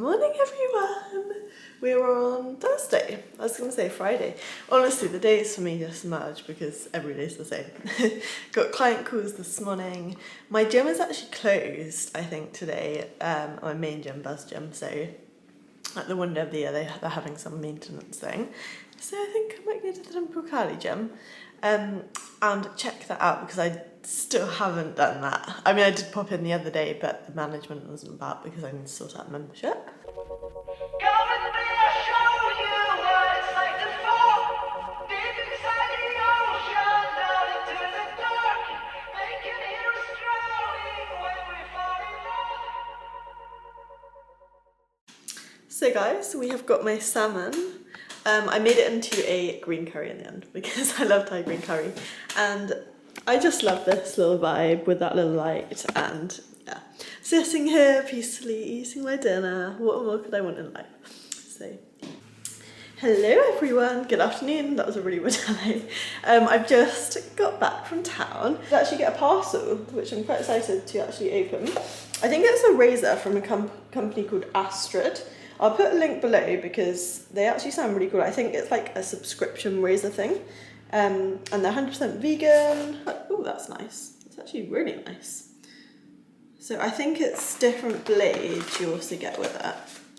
Morning everyone! We were on Thursday. I was going to say Friday. Honestly, the days for me just merge because every day's the same. Got client calls this morning. My gym is actually closed, I think, today. My main gym, Buzz Gym, so at the window of the year they're having some maintenance thing. So I think I might go to the Temple Cali gym and check that out because I still haven't done that. I mean, I did pop in the other day, but the management wasn't about because I need to sort out membership. So guys, we have got my salmon. I made it into a green curry in the end because I love Thai green curry. And I just love this little vibe with that little light and yeah. Sitting here peacefully eating my dinner. What more could I want in life? So, hello everyone, good afternoon. That was a really weird hello. I've just got back from town to actually get a parcel, which I'm quite excited to actually open. I think it's a razor from a company called Astrid. I'll put a link below because they actually sound really cool. I think it's like a subscription razor thing. And they're 100% vegan. Oh, that's nice. It's actually really nice. So I think it's different blades you also get with it.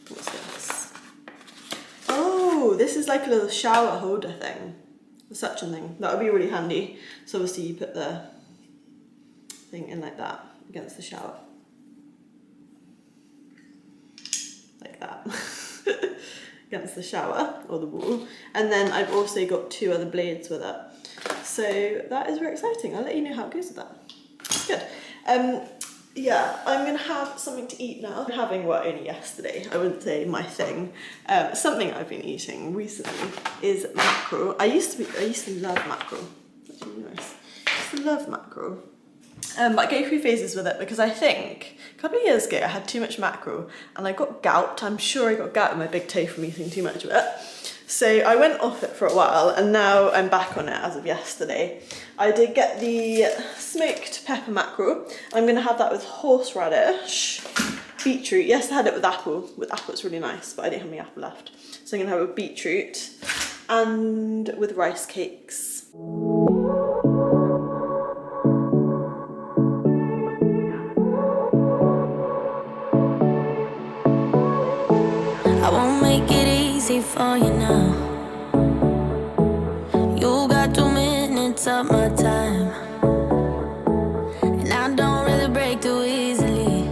What's this? Oh, this is like a little shower holder thing. The suction thing. That would be really handy. So obviously you put the thing in like that against the shower. Like that. Against the shower or the wall. And then I've also got two other blades with it. So that is very exciting. I'll let you know how it goes with that. It's good. Yeah, I'm gonna have something to eat now. I'm having what only yesterday, I wouldn't say my thing. Something I've been eating recently is mackerel. I used to love mackerel. That's really nice. I used to love mackerel. But I go through phases with it because I think a couple of years ago I had too much mackerel and I got gout. I'm sure I got gout in my big toe from eating too much of it. So I went off it for a while and now I'm back on it as of yesterday. I did get the smoked pepper mackerel. I'm going to have that with horseradish, beetroot. Yes, I had it with apple. With apple it's really nice, but I didn't have any apple left. So I'm going to have it with beetroot and with rice cakes. I won't make it easy for you now. You got 2 minutes of my time, and I don't really break too easily,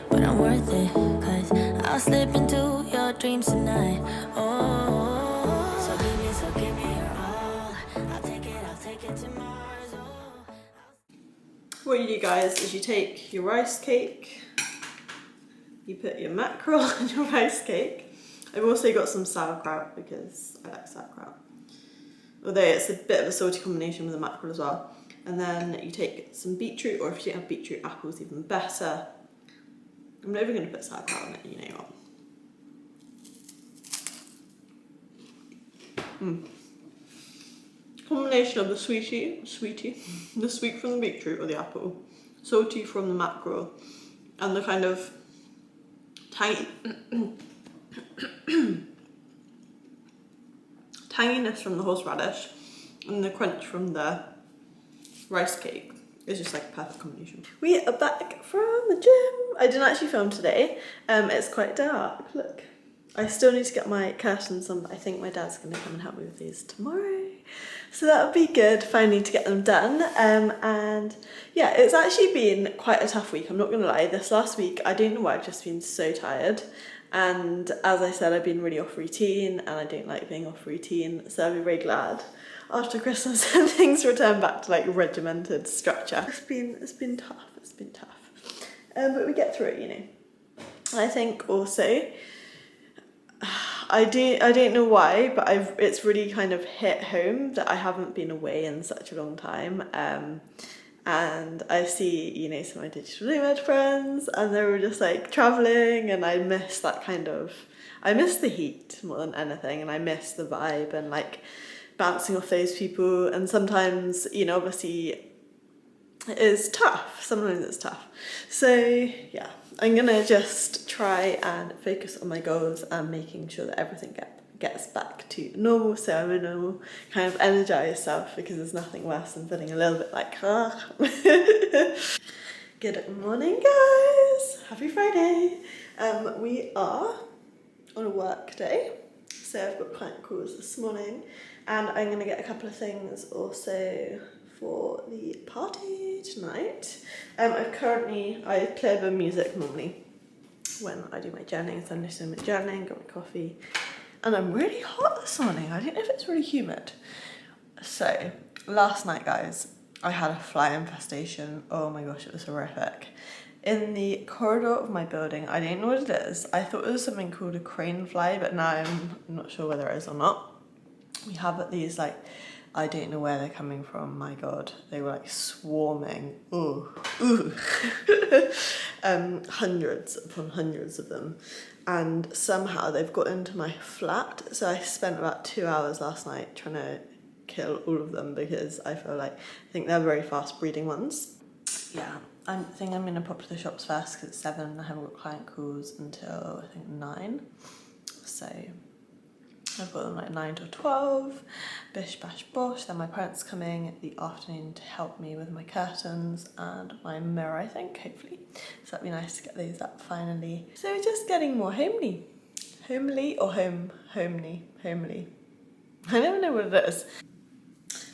but I'm worth it, 'cause I'll slip into your dreams tonight. Oh, so give me your all. I'll take it to Mars. Oh. What you do, guys, is you take your rice cake, you put your mackerel on your rice cake. I've also got some sauerkraut because I like sauerkraut. Although it's a bit of a salty combination with the mackerel as well. And then you take some beetroot, or if you don't have beetroot, apple's even better. I'm never going to put sauerkraut on it, you know what. Combination of the the sweet from the beetroot or the apple, salty from the mackerel, and the kind of tangy tanginess from the horseradish and the crunch from the rice cake is just like a perfect combination. We are back from the gym. I didn't actually film today. It's quite dark. Look, I still need to get my curtains on, but I think my dad's going to come and help me with these tomorrow. So that would be good, finally, to get them done. And yeah, it's actually been quite a tough week, I'm not going to lie. This last week, I don't know why, I've just been so tired. And as I said, I've been really off routine and I don't like being off routine. So I'll be very glad after Christmas things return back to like regimented structure. It's been tough. But we get through it, you know. I think also, I don't know why, but it's really kind of hit home that I haven't been away in such a long time. And I see, you know, some of my digital nomad friends and they were just like traveling, and I miss the heat more than anything, and I miss the vibe and like bouncing off those people. And sometimes, you know, obviously it is tough. Sometimes it's tough. So yeah, I'm gonna just try and focus on my goals and making sure that everything gets back to normal, so I'm a normal kind of energized self, because there's nothing worse than feeling a little bit like Good morning, guys. Happy Friday. We are on a work day, so I've got client calls this morning, and I'm gonna get a couple of things also for the party tonight. I play a bit of music normally when I do my journaling, so I'm listening to my journaling, got my coffee, and I'm really hot this morning. I don't know if it's really humid. So last night, guys, I had a fly infestation. Oh my gosh, it was horrific. In the corridor of my building, I don't know what it is. I thought it was something called a crane fly, but now I'm not sure whether it is or not. We have these, like, I don't know where they're coming from, my God. They were like swarming, ooh. Hundreds upon hundreds of them. And somehow they've got into my flat. So I spent about 2 hours last night trying to kill all of them, because I think they're very fast breeding ones. Yeah, I think I'm gonna pop to the shops first because it's 7 and I haven't got client calls until I think 9. So I've got them like 9 till 12, bish bash bosh. Then my parents coming in the afternoon to help me with my curtains and my mirror, I think, hopefully. So that'd be nice to get those up finally. So just getting more homely. Homely or homely? I never know what it is.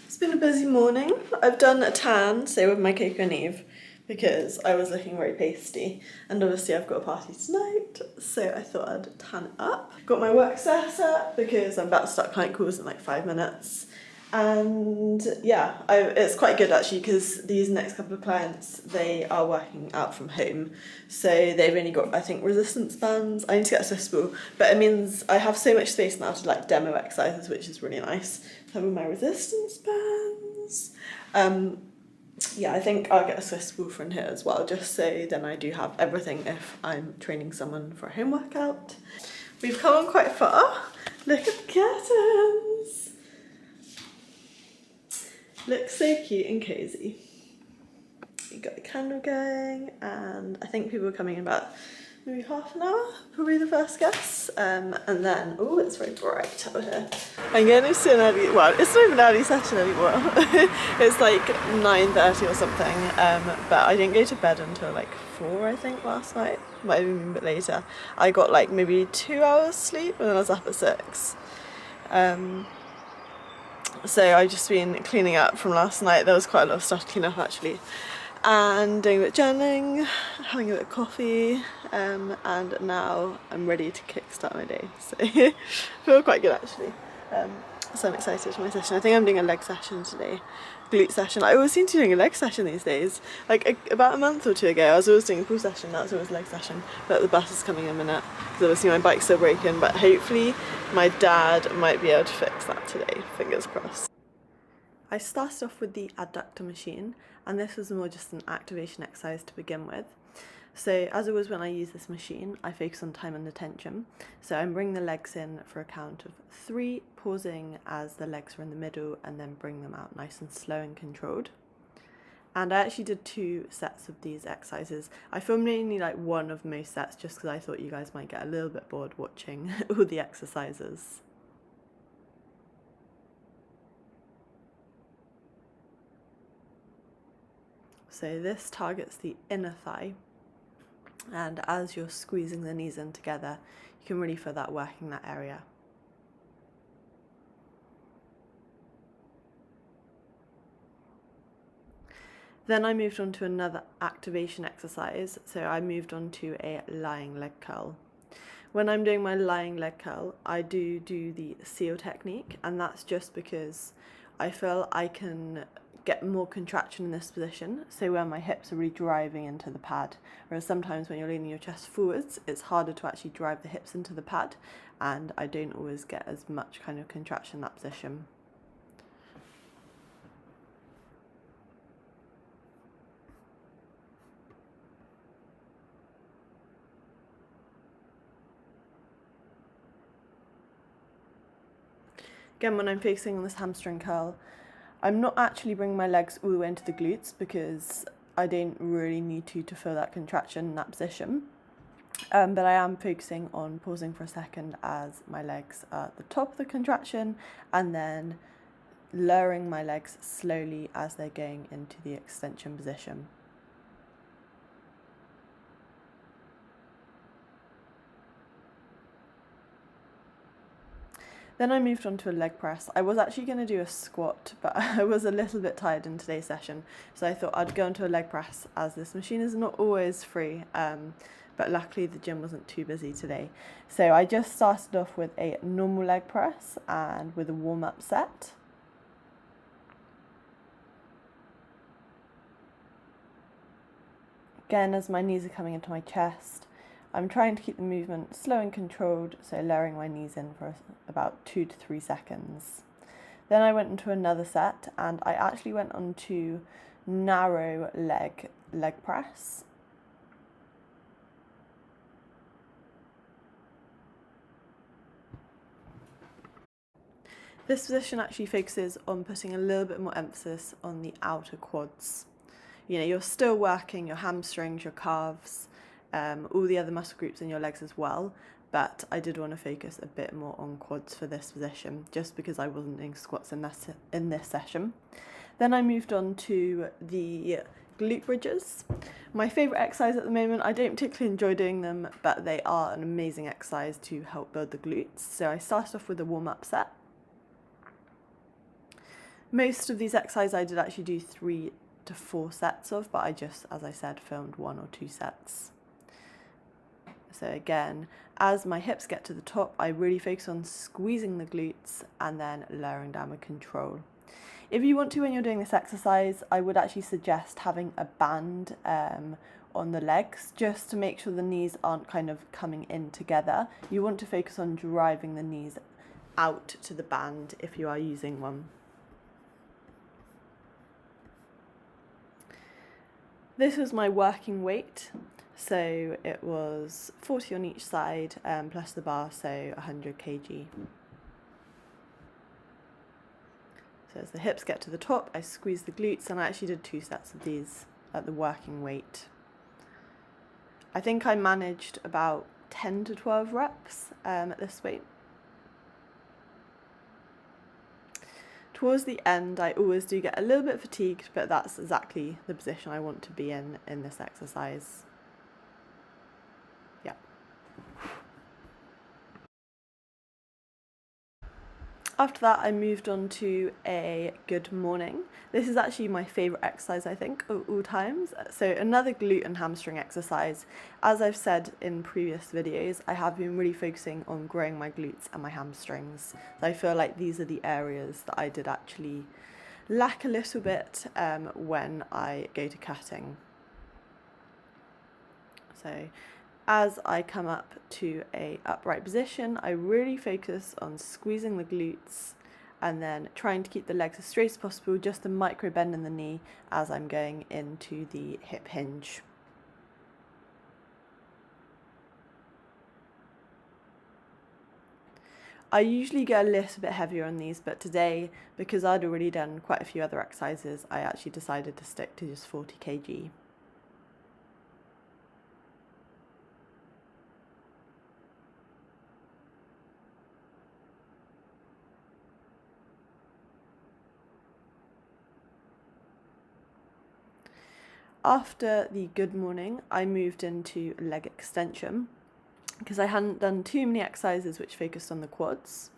It's been a busy morning. I've done a tan, so with my Coco and Eve, because I was looking very pasty, and obviously I've got a party tonight, so I thought I'd tan up. Got my work set up because I'm about to start client calls in like 5 minutes, and yeah, it's quite good actually, because these next couple of clients, they are working out from home, so they've only got, I think, resistance bands. I need to get a Swiss ball, but it means I have so much space now to like demo exercises, which is really nice. Having my resistance bands. Yeah, I think I'll get a Swiss ball in here as well, just so then I do have everything if I'm training someone for a home workout. We've come on quite far. Look at the curtains. Looks so cute and cozy. You got the candle going, and I think people are coming in about maybe half an hour, probably the first guest. And then, oh, it's very bright out here. I'm going to an early, well, it's not even an early session anymore. It's like 9:30 or something, but I didn't go to bed until like 4, I think, last night. Might have been a bit later. I got like maybe 2 hours sleep, and then I was up at 6. So I've just been cleaning up from last night. There was quite a lot of stuff to clean up actually. And doing a bit of journaling, having a bit of coffee, and now I'm ready to kickstart my day. So I feel quite good actually. So I'm excited for my session. I think I'm doing a leg session today, glute session. I always seem to be doing a leg session these days. Like about a month or 2 ago, I was always doing a pull session, now it's always a leg session. But the bus is coming in a minute, because obviously my bike's still broken, but hopefully my dad might be able to fix that today, fingers crossed. I started off with the adductor machine, and this was more just an activation exercise to begin with. So as always when I use this machine, I focus on time under tension. So I'm bringing the legs in for a count of 3, pausing as the legs are in the middle, and then bring them out nice and slow and controlled. And I actually did 2 sets of these exercises. I filmed only like one of most sets just because I thought you guys might get a little bit bored watching all the exercises. So this targets the inner thigh, and as you're squeezing the knees in together, you can really feel that working that area. Then I moved on to another activation exercise, so I moved on to a lying leg curl. When I'm doing my lying leg curl, I do the seal technique, and that's just because I feel I can get more contraction in this position, so where my hips are really driving into the pad, whereas sometimes when you're leaning your chest forwards, it's harder to actually drive the hips into the pad, and I don't always get as much kind of contraction in that position. Again, when I'm focusing on this hamstring curl, I'm not actually bringing my legs all the way into the glutes because I don't really need to feel that contraction in that position. But I am focusing on pausing for a second as my legs are at the top of the contraction, and then lowering my legs slowly as they're going into the extension position. Then I moved on to a leg press. I was actually going to do a squat, but I was a little bit tired in today's session, so I thought I'd go into a leg press as this machine is not always free, but luckily the gym wasn't too busy today. So I just started off with a normal leg press and with a warm-up set. Again, as my knees are coming into my chest, I'm trying to keep the movement slow and controlled, so lowering my knees in for about 2 to 3 seconds. Then I went into another set, and I actually went on to narrow leg press. This position actually focuses on putting a little bit more emphasis on the outer quads. You know, you're still working your hamstrings, your calves, all the other muscle groups in your legs as well, but I did want to focus a bit more on quads for this position, just because I wasn't doing squats in this session. Then I moved on to the glute bridges. My favourite exercise at the moment. I don't particularly enjoy doing them, but they are an amazing exercise to help build the glutes. So I started off with a warm-up set. Most of these exercises I did actually do 3 to 4 sets of, but I just, as I said, filmed 1 or 2 sets. So again, as my hips get to the top, I really focus on squeezing the glutes and then lowering down with control. If you want to, when you're doing this exercise, I would actually suggest having a band on the legs, just to make sure the knees aren't kind of coming in together. You want to focus on driving the knees out to the band if you are using one. This was my working weight. So it was 40 on each side, plus the bar, so 100 kg. So as the hips get to the top, I squeeze the glutes, and I actually did 2 sets of these at the working weight. I think I managed about 10 to 12 reps at this weight. Towards the end, I always do get a little bit fatigued, but that's exactly the position I want to be in this exercise. After that, I moved on to a good morning. This is actually my favourite exercise, I think, of all times. So another glute and hamstring exercise. As I've said in previous videos, I have been really focusing on growing my glutes and my hamstrings. So I feel like these are the areas that I did actually lack a little bit when I go to cutting. So as I come up to a upright position, I really focus on squeezing the glutes and then trying to keep the legs as straight as possible, just a micro bend in the knee as I'm going into the hip hinge. I usually get a little bit heavier on these, but today, because I'd already done quite a few other exercises, I actually decided to stick to just 40 kg. After the good morning, I moved into leg extension because I hadn't done too many exercises which focused on the quads.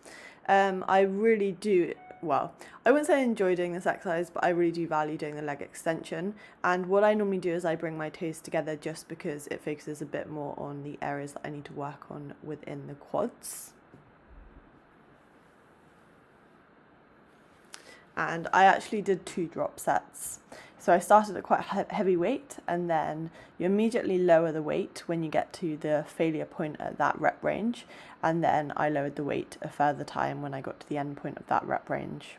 I really do, well, I wouldn't say I enjoy doing this exercise, but I really do value doing the leg extension. And what I normally do is I bring my toes together just because it focuses a bit more on the areas that I need to work on within the quads. And I actually did 2 drop sets. So I started at quite a heavy weight, and then you immediately lower the weight when you get to the failure point at that rep range, and then I lowered the weight a further time when I got to the end point of that rep range.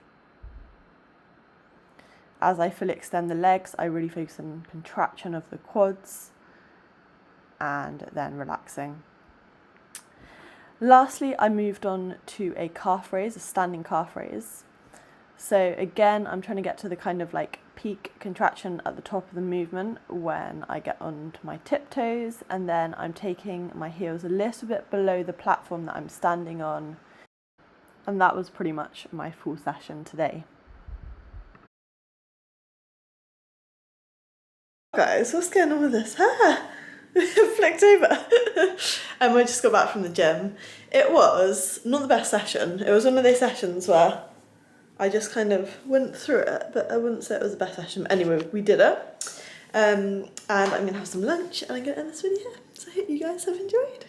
As I fully extend the legs, I really focus on contraction of the quads and then relaxing. Lastly, I moved on to a calf raise, a standing calf raise. So again, I'm trying to get to the kind of like peak contraction at the top of the movement when I get onto my tiptoes, and then I'm taking my heels a little bit below the platform that I'm standing on, and that was pretty much my full session today. Guys, what's going on with this hair? Flicked over. And I just got back from the gym. It was not the best session. It was one of those sessions where I just kind of went through it, but I wouldn't say it was the best session. But anyway, we did it. And I'm going to have some lunch and I'm going to end this video here. So I hope you guys have enjoyed.